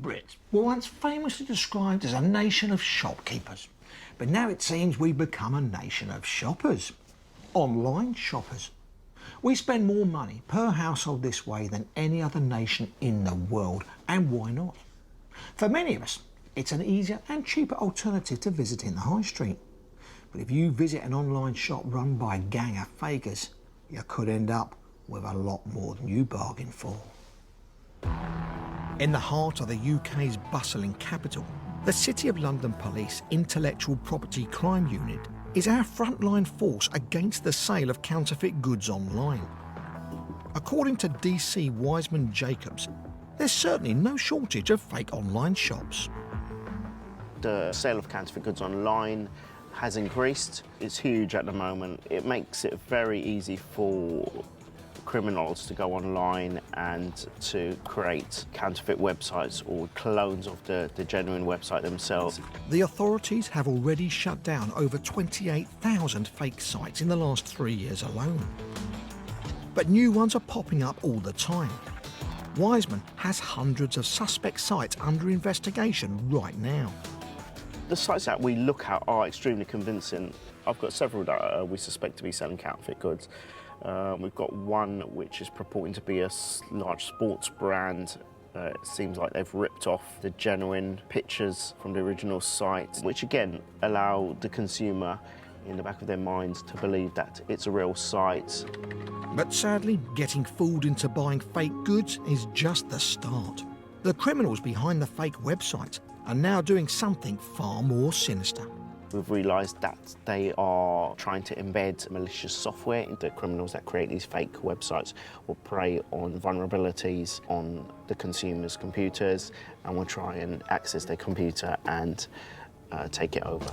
Brits were once famously described as a nation of shopkeepers, but now it seems we've become a nation of shoppers. Online shoppers. We spend more money per household this way than any other nation in the world, and why not? For many of us, it's an easier and cheaper alternative to visiting the high street. But if you visit an online shop run by a gang of fakers, you could end up with a lot more than you bargained for. In the heart of the UK's bustling capital, the City of London Police Intellectual Property Crime Unit is our frontline force against the sale of counterfeit goods online. According to DC Wiseman Jacobs, there's certainly no shortage of fake online shops. The sale of counterfeit goods online has increased. It's huge at the moment. It makes it very easy for criminals to go online and to create counterfeit websites or clones of the genuine website themselves. The authorities have already shut down over 28,000 fake sites in the last 3 years alone. But new ones are popping up all the time. Wiseman has hundreds of suspect sites under investigation right now. The sites that we look at are extremely convincing. I've got several that we suspect to be selling counterfeit goods. We've got one which is purporting to be a large sports brand. It seems like they've ripped off the genuine pictures from the original site, which again allow the consumer in the back of their minds to believe that it's a real site. But sadly, getting fooled into buying fake goods is just the start. The criminals behind the fake websites are now doing something far more sinister. We've realised that they are trying to embed malicious software into criminals that create these fake websites, will prey on vulnerabilities on the consumer's computers and will try and access their computer and take it over.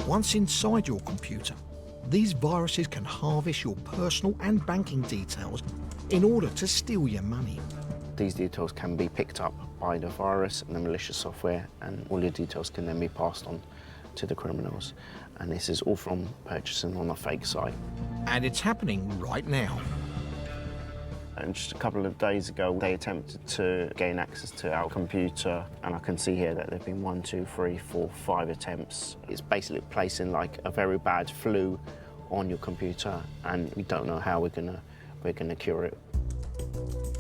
Once inside your computer, these viruses can harvest your personal and banking details in order to steal your money. These details can be picked up by the virus and the malicious software, and all your details can then be passed on to the criminals. And this is all from purchasing on a fake site. And it's happening right now. And just a couple of days ago, they attempted to gain access to our computer, and I can see here that there have been 1, 2, 3, 4, 5 attempts. It's basically placing like a very bad flu on your computer, and we don't know how we're gonna cure it.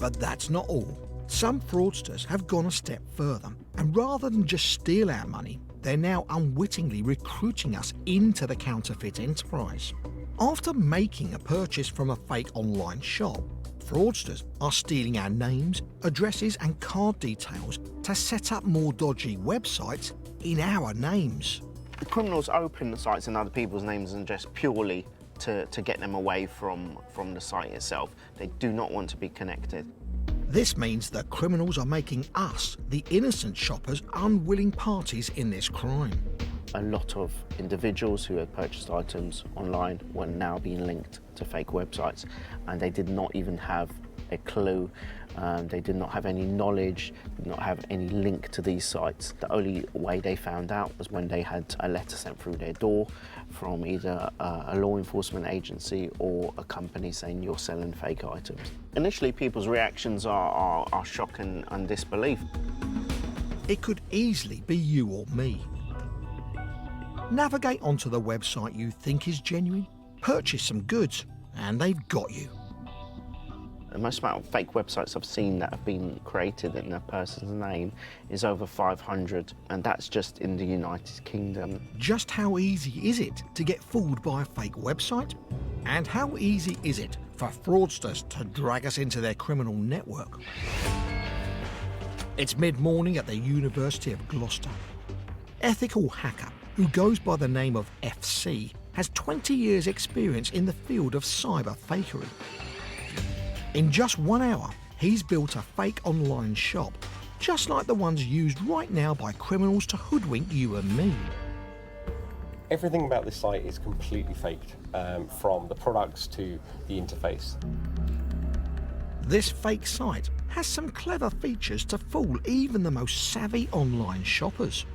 But that's not all. Some fraudsters have gone a step further, and rather than just steal our money, they're now unwittingly recruiting us into the counterfeit enterprise. After making a purchase from a fake online shop, fraudsters are stealing our names, addresses and card details to set up more dodgy websites in our names. The criminals open the sites in other people's names and just purely to get them away from the site itself. They do not want to be connected. This means that criminals are making us, the innocent shoppers, unwilling parties in this crime. A lot of individuals who had purchased items online were now being linked to fake websites, and they did not even have a clue. They did not have any knowledge, did not have any link to these sites. The only way they found out was when they had a letter sent through their door from either a law enforcement agency or a company saying you're selling fake items. Initially, people's reactions are shock and disbelief. It could easily be you or me. Navigate onto the website you think is genuine, purchase some goods, and they've got you. The most amount of fake websites I've seen that have been created in a person's name is over 500, and that's just in the United Kingdom. Just how easy is it to get fooled by a fake website? And how easy is it for fraudsters to drag us into their criminal network? It's mid-morning at the University of Gloucester. Ethical hacker, who goes by the name of FC, has 20 years' experience in the field of cyber fakery. In just 1 hour, he's built a fake online shop, just like the ones used right now by criminals to hoodwink you and me. Everything about this site is completely faked, from the products to the interface. This fake site has some clever features to fool even the most savvy online shoppers.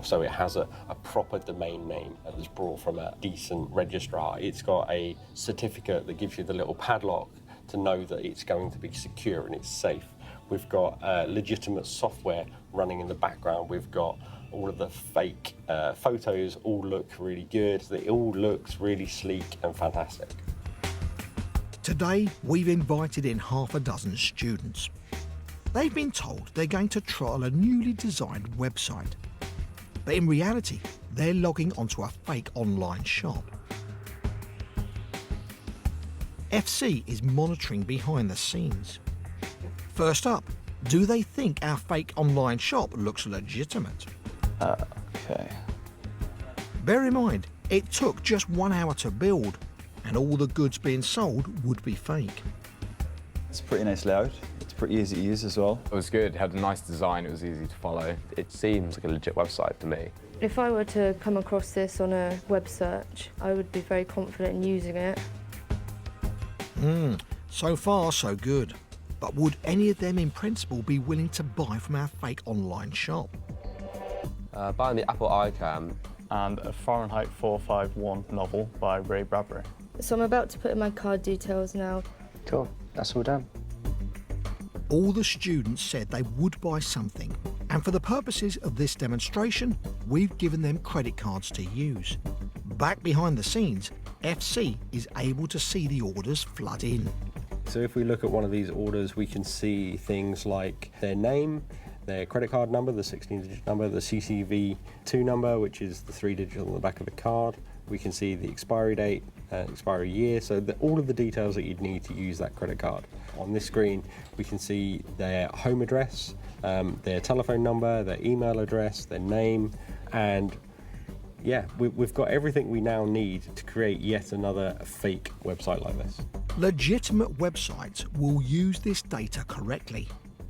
So it has a proper domain name that was brought from a decent registrar. It's got a certificate that gives you the little padlock to know that it's going to be secure and it's safe. We've got legitimate software running in the background. We've got all of the fake photos all look really good. It all looks really sleek and fantastic. Today, we've invited in half a dozen students. They've been told they're going to trial a newly designed website. But in reality, they're logging onto a fake online shop. FC is monitoring behind the scenes. First up, do they think our fake online shop looks legitimate? Okay. Bear in mind, it took just 1 hour to build, and all the goods being sold would be fake. It's a pretty nice layout. It's pretty easy to use as well. It was good, it had a nice design, it was easy to follow. It seems like a legit website to me. If I were to come across this on a web search, I would be very confident in using it. So far, so good. But would any of them in principle be willing to buy from our fake online shop? Buying the Apple iCam. And a Fahrenheit 451 novel by Ray Bradbury. So I'm about to put in my card details now. Cool, that's all done. All the students said they would buy something, and for the purposes of this demonstration, we've given them credit cards to use. Back behind the scenes, FC is able to see the orders flood in. So if we look at one of these orders, we can see things like their name, their credit card number, the 16-digit number, the CCV2 number, which is the 3 digits on the back of the card. We can see the expiry date, expiry year, so all of the details that you'd need to use that credit card. On this screen, we can see their home address, their telephone number, their email address, their name, and yeah, we've got everything we now need to create yet another fake website like this. Legitimate websites will use this data correctly,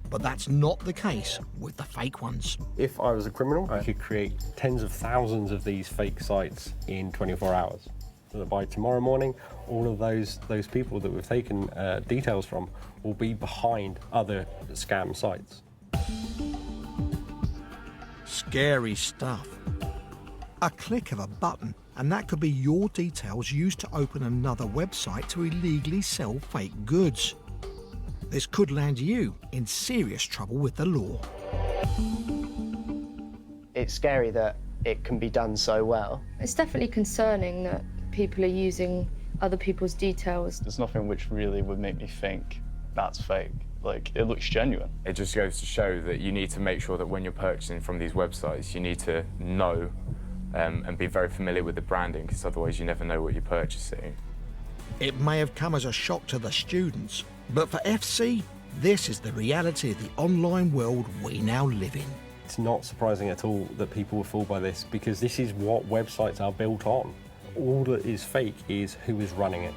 but that's not the case with the fake ones. If I was a criminal, I could create tens of thousands of these fake sites in 24 hours. So that by tomorrow morning, all of those people that we've taken details from will be behind other scam sites. Scary stuff. A click of a button, and that could be your details used to open another website to illegally sell fake goods. This could land you in serious trouble with the law. It's scary that it can be done so well. It's definitely concerning that people are using other people's details. There's nothing which really would make me think that's fake. Like, it looks genuine. It just goes to show that you need to make sure that when you're purchasing from these websites, you need to know and be very familiar with the branding, because otherwise you never know what you're purchasing. It may have come as a shock to the students, but for FC, this is the reality of the online world we now live in. It's not surprising at all that people were fooled by this, because this is what websites are built on. All that is fake is who is running it.